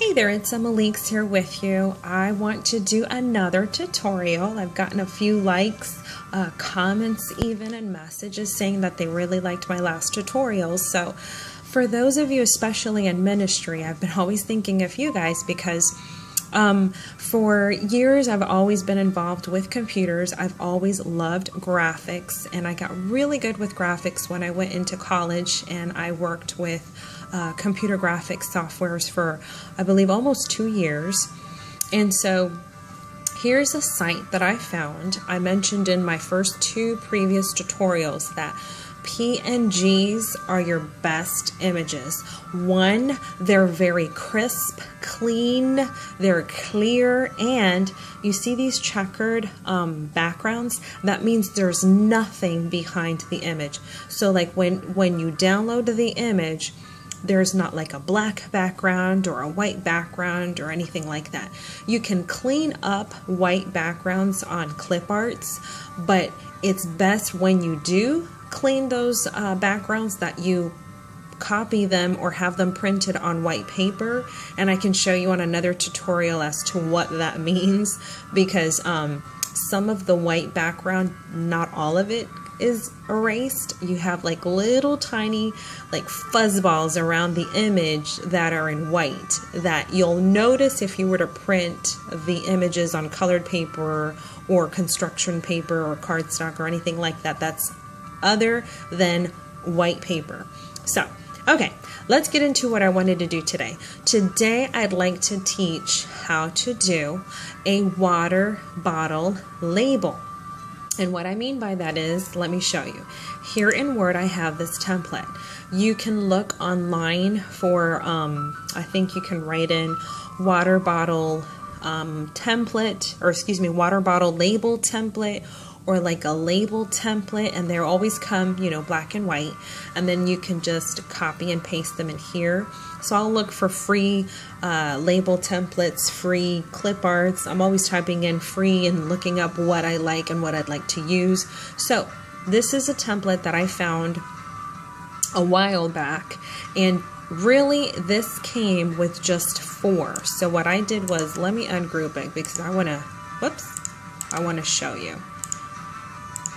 Hey there, it's Emileeks here with you. I want to do another tutorial. I've gotten a few likes, comments even, and messages saying that they really liked my last tutorials. So for those of you, especially in ministry, I've been always thinking of you guys because for years I've always been involved with computers. I've always loved graphics, and I got really good with graphics when I went into college, and I worked with computer graphics softwares for, I believe, almost 2 years. And so here's a site that I found. I mentioned in my first 2 previous tutorials that PNGs are your best images. One, they're very crisp, clean, they're clear, and you see these checkered backgrounds? That means there's nothing behind the image. So like when you download the image, there's not like a black background or a white background or anything like that. You can clean up white backgrounds on clip arts, but it's best when you do clean those backgrounds that you copy them or have them printed on white paper. And I can show you on another tutorial as to what that means, because some of the white background, not all of it, is erased. You have like little tiny like fuzz balls around the image that are in white that you'll notice if you were to print the images on colored paper or construction paper or cardstock or anything like that. That's other than white paper. So, okay, let's get into what I wanted to do today. Today, I'd like to teach how to do a water bottle label. And what I mean by that is, let me show you. Here in Word, I have this template. You can look online for, I think you can write in water bottle template, or excuse me, water bottle label template, or like a label template, and they always come, you know, black and white, and then you can just copy and paste them in here. So I'll look for free label templates, free clip arts. I'm always typing in free and looking up what I like and what I'd like to use. So this is a template that I found a while back, and really this came with just 4. So what I did was, let me ungroup it because I want to show you.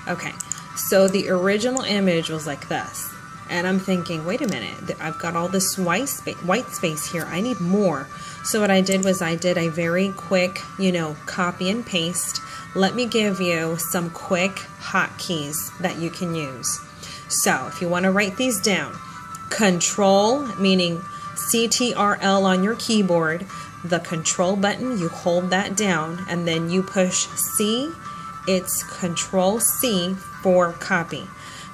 Okay, so the original image was like this, and I'm thinking, wait a minute, I've got all this white space here, I need more. So what I did was I did a very quick, you know, copy and paste. Let me give you some quick hotkeys that you can use. So if you want to write these down, Control, meaning CTRL on your keyboard, the control button, you hold that down, and then you push C. It's Control C for copy,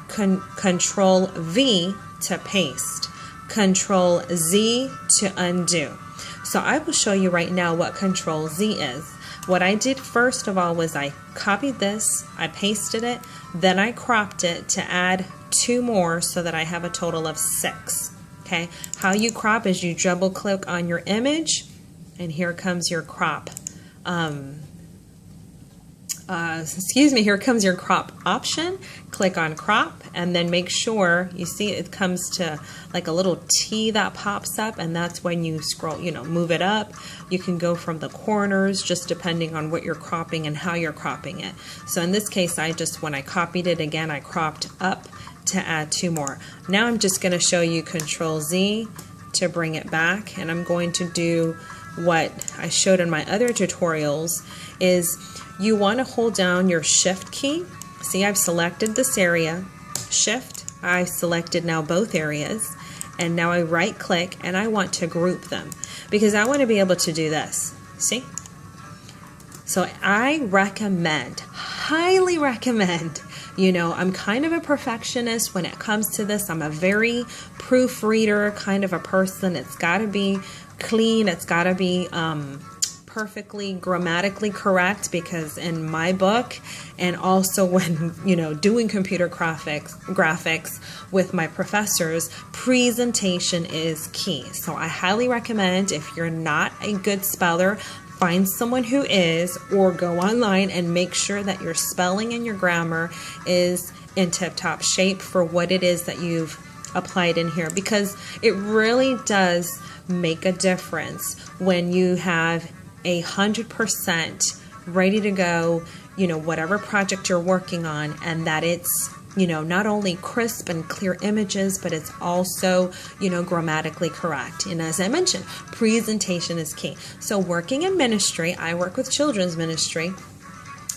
Control V to paste, Control Z to undo. So I will show you right now what Control Z is. What I did first of all was I copied this, I pasted it, then I cropped it to add 2 more so that I have a total of 6. Okay, how you crop is you double click on your image, and here comes your crop. Here comes your crop option. Click on crop, and then make sure you see it comes to like a little T that pops up, and that's when you scroll, you know, move it up. You can go from the corners just depending on what you're cropping and how you're cropping it. So in this case, when I copied it again, I cropped up to add 2 more. Now I'm just going to show you Control Z to bring it back, and I'm going to do what I showed in my other tutorials. Is you want to hold down your Shift key. See, I've selected this area, Shift, I've selected now both areas, and now I right click and I want to group them because I want to be able to do this. See? So I recommend, highly recommend, you know, I'm kind of a perfectionist when it comes to this. I'm a very proofreader kind of a person. It's got to be clean, it's got to be perfectly grammatically correct, because in my book, and also when, you know, doing computer graphics with my professors, presentation is key. So I highly recommend, if you're not a good speller, find someone who is, or go online and make sure that your spelling and your grammar is in tip-top shape for what it is that you've apply it in here, because it really does make a difference when you have 100% ready to go, whatever project you're working on, and that it's, not only crisp and clear images, but it's also, grammatically correct. And as I mentioned, presentation is key. So working in ministry, I work with children's ministry.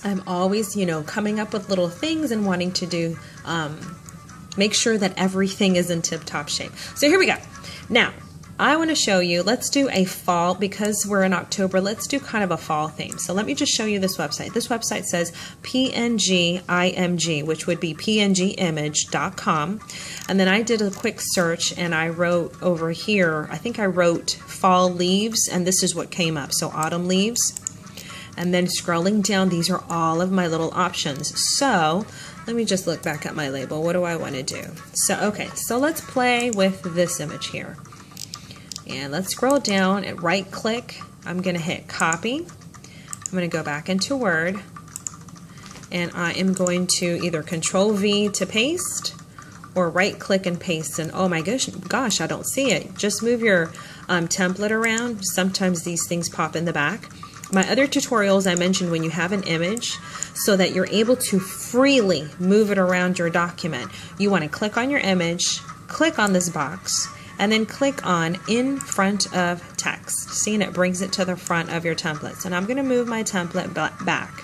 I'm always, coming up with little things and wanting to do, make sure that everything is in tip-top shape. So here we go. Now, I want to show you, let's do a fall, because we're in October, let's do kind of a fall theme. So let me just show you this website. This website says PNG IMG, which would be pngimage.com. And then I did a quick search and I wrote over here, I think I wrote fall leaves, and this is what came up. So autumn leaves. And then scrolling down, these are all of my little options. So let me just look back at my label. What do I want to do? So, okay, so let's play with this image here. And let's scroll down and right click. I'm going to hit copy. I'm going to go back into Word. And I am going to either Control V to paste or right click and paste. And oh my gosh, I don't see it. Just move your template around. Sometimes these things pop in the back. My other tutorials I mentioned when you have an image, so that you're able to freely move it around your document. You want to click on your image, click on this box, and then click on in front of text. See, and it brings it to the front of your templates. And I'm going to move my template back.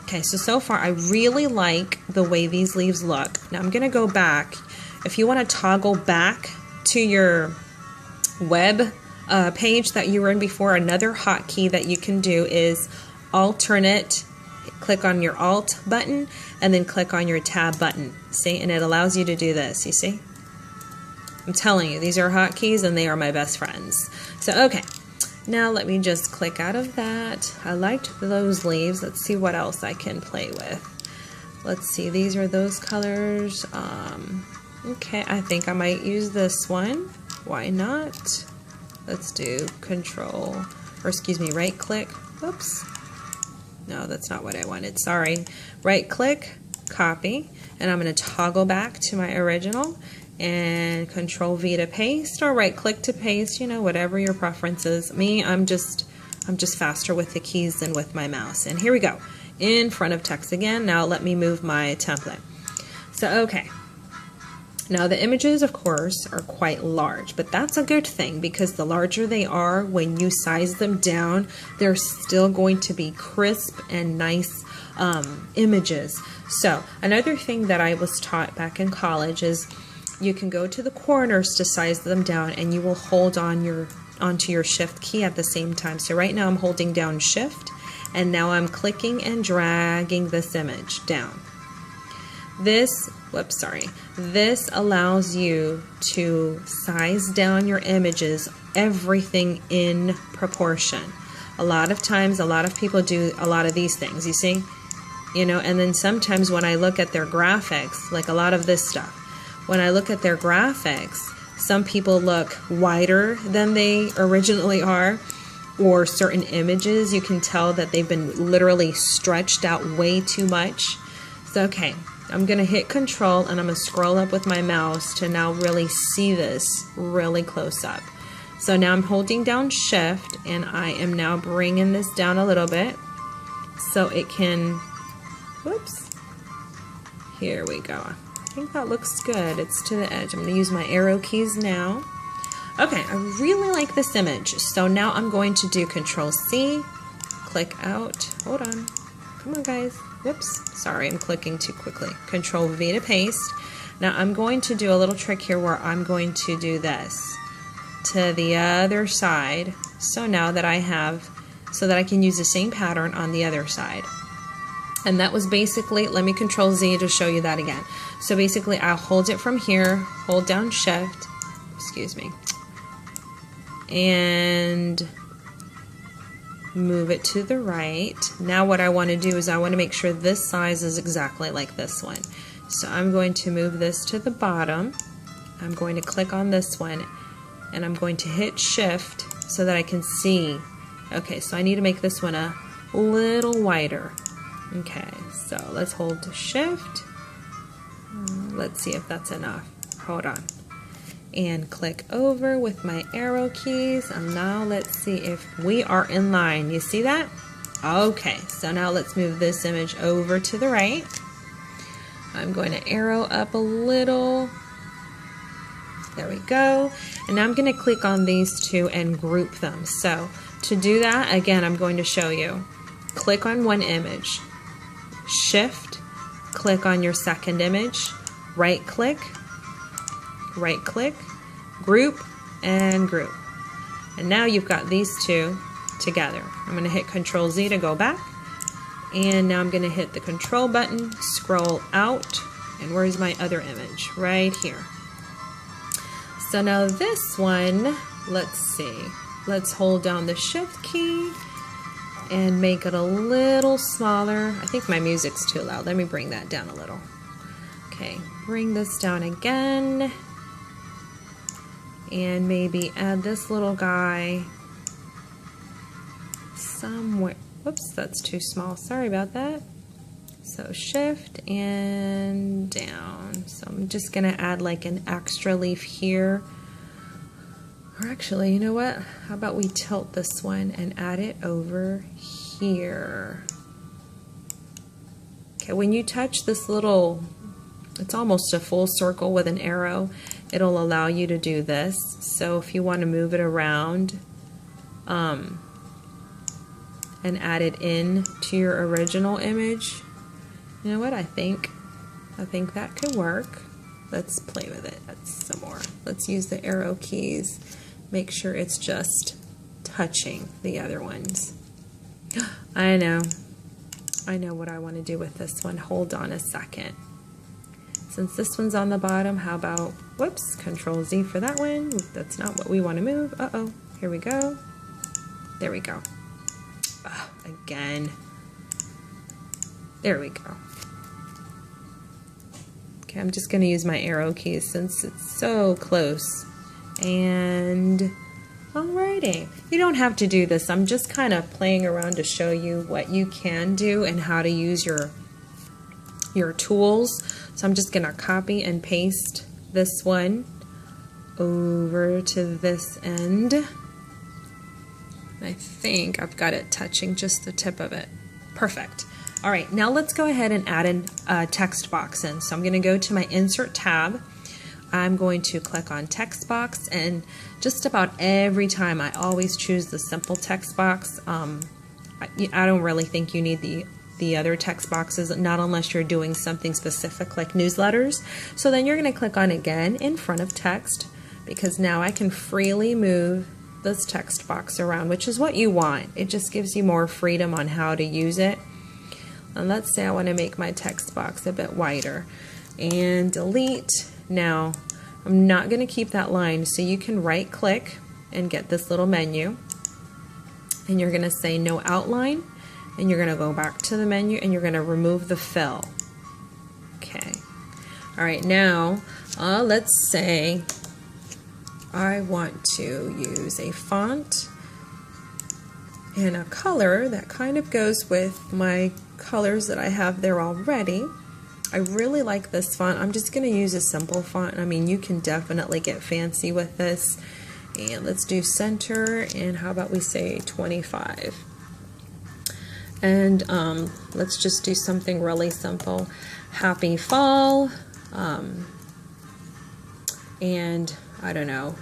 Okay, so far I really like the way these leaves look. Now I'm going to go back. If you want to toggle back to your web page that you were in before, another hotkey that you can do is alternate. Click on your Alt button and then click on your Tab button. See, and it allows you to do this. You see? I'm telling you, these are hotkeys and they are my best friends. So, okay. Now let me just click out of that. I liked those leaves. Let's see what else I can play with. Let's see, these are those colors. Okay, I think I might use this one. Why not? Let's do right click. Whoops. No, that's not what I wanted. Sorry. Right click, copy, and I'm going to toggle back to my original and Control V to paste, or right click to paste, whatever your preference is. Me, I'm just faster with the keys than with my mouse. And here we go. In front of text again. Now let me move my template. So, okay. Now the images, of course, are quite large, but that's a good thing, because the larger they are, when you size them down, they're still going to be crisp and nice images. So another thing that I was taught back in college is you can go to the corners to size them down, and you will hold onto your Shift key at the same time. So right now I'm holding down Shift, and now I'm clicking and dragging this image down. This allows you to size down your images, everything in proportion. A lot of times, a lot of people do a lot of these things, you see? And then sometimes when I look at their graphics, like a lot of this stuff, when I look at their graphics, some people look wider than they originally are, or certain images, you can tell that they've been literally stretched out way too much. So, okay. I'm going to hit Control and I'm going to scroll up with my mouse to now really see this really close up. So now I'm holding down Shift and I am now bringing this down a little bit so it can, whoops, here we go. I think that looks good. It's to the edge. I'm going to use my arrow keys now. Okay, I really like this image. So now I'm going to do Control C, click out, hold on, come on guys. Whoops, sorry, I'm clicking too quickly. Control V to paste. Now I'm going to do a little trick here where I'm going to do this to the other side. So now that I have, so that I can use the same pattern on the other side. And that was basically, let me Control Z to show you that again. So basically I'll hold it from here, hold down Shift, excuse me, and move it to the right. Now what I want to do is I want to make sure this size is exactly like this one. So I'm going to move this to the bottom. I'm going to click on this one and I'm going to hit Shift so that I can see. Okay, so I need to make this one a little wider. Okay, so let's hold Shift. Let's see if that's enough. hold on, and click over with my arrow keys. And now let's see if we are in line. You see that? Okay, so now let's move this image over to the right. I'm going to arrow up a little. There we go. And now I'm going to click on these two and group them. So to do that, again, I'm going to show you. Click on one image, shift, click on your second image, right click, group, and group. And now you've got these two together. I'm going to hit Control Z to go back. And now I'm going to hit the control button, scroll out, and where's my other image? Right here. So now this one, let's see. Let's hold down the shift key and make it a little smaller. I think my music's too loud. Let me bring that down a little. Okay, bring this down again. And maybe add this little guy somewhere. Whoops, that's too small. Sorry about that. So shift and down. So I'm just gonna add like an extra leaf here. Or actually, you know what? How about we tilt this one and add it over here. Okay, when you touch this little, it's almost a full circle with an arrow, it'll allow you to do this. So if you want to move it around, and add it in to your original image. You know what? I think that could work. Let's play with it. That's some more. Let's use the arrow keys. Make sure it's just touching the other ones. I know what I want to do with this one. Hold on a second. Since this one's on the bottom, how about, whoops, Control Z for that one. That's not what we want to move. Uh-oh, here we go. There we go. Again. There we go. Okay, I'm just going to use my arrow keys since it's so close. And alrighty. You don't have to do this. I'm just kind of playing around to show you what you can do and how to use your tools. So I'm just going to copy and paste this one over to this end. I think I've got it touching just the tip of it. Perfect. All right, now let's go ahead and add in a text box in. So I'm going to go to my Insert tab. I'm going to click on Text Box, and just about every time I always choose the simple text box. I don't really think you need the other text boxes, not unless you're doing something specific like newsletters. So then you're going to click on again in front of text, because now I can freely move this text box around, which is what you want. It just gives you more freedom on how to use it. And let's say I want to make my text box a bit wider, and delete. Now I'm not going to keep that line, so you can right click and get this little menu, and you're going to say no outline, and you're going to go back to the menu and you're going to remove the fill. Okay. All right, now let's say I want to use a font and a color that kind of goes with my colors that I have there already. I really like this font. I'm just going to use a simple font. I mean, you can definitely get fancy with this. And let's do center, and how about we say 25. And let's just do something really simple. Happy fall. And I don't know,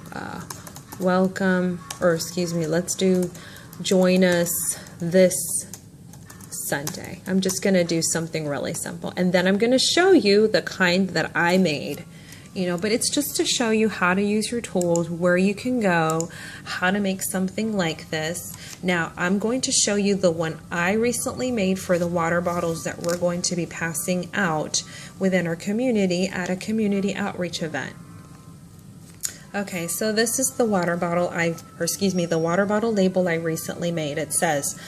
welcome, or excuse me, let's do join us this Sunday. I'm just going to do something really simple, and then I'm going to show you the kind that I made, but it's just to show you how to use your tools, where you can go, how to make something like this. Now I'm going to show you the one I recently made for the water bottles that we're going to be passing out within our community at a community outreach event. Okay, so this is the water bottle the water bottle label I recently made. It says,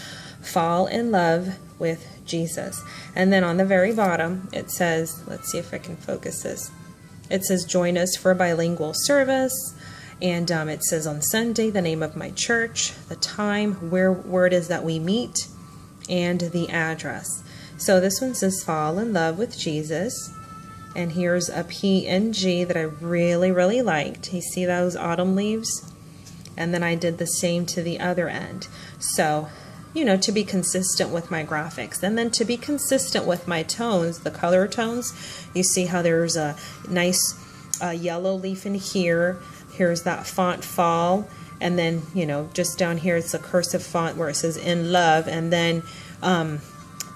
"Fall in love with Jesus." And then on the very bottom, it says, let's see if I can focus this. It says, "Join us for a bilingual service." And it says on Sunday, the name of my church, the time, where it is that we meet, and the address. So this one says, "Fall in love with Jesus." And here's a PNG that I really liked. You see those autumn leaves? And then I did the same to the other end. So, you know, to be consistent with my graphics. And then to be consistent with my tones, the color tones, you see how there's a nice yellow leaf in here. Here's that font fall. And then, you know, just down here it's a cursive font where it says in love. And then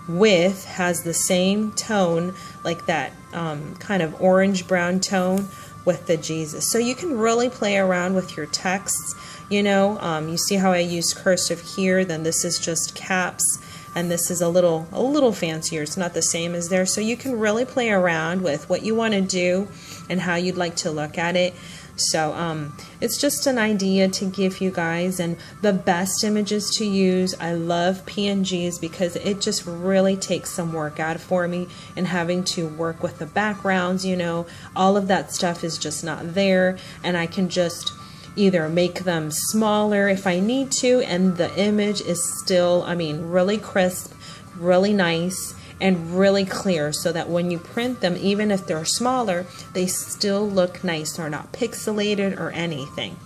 with has the same tone, like that kind of orange brown tone with the Jesus. So you can really play around with your texts. You know, you see how I use cursive here, then this is just caps, and this is a little fancier. It's not the same as there. So you can really play around with what you want to do and how you'd like to look at it. So it's just an idea to give you guys, and the best images to use. I love PNGs because it just really takes some work out for me, and having to work with the backgrounds, you know, all of that stuff is just not there, and I can just either make them smaller if I need to, and the image is still, I mean, really crisp, really nice, and really clear, so that when you print them, even if they're smaller, they still look nice. They're not pixelated or anything.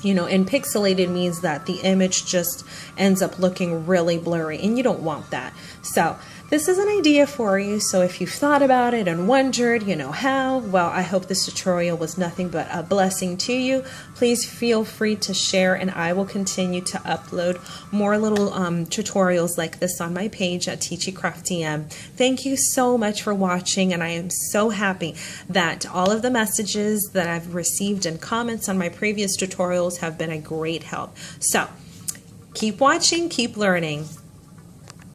You know, and pixelated means that the image just ends up looking really blurry, and you don't want that. So this is an idea for you. So if you've thought about it and wondered, you know, how, well, I hope this tutorial was nothing but a blessing to you. Please feel free to share, and I will continue to upload more little tutorials like this on my page at TeachyCraftTM. Thank you so much for watching, and I am so happy that all of the messages that I've received and comments on my previous tutorials have been a great help. So keep watching, keep learning.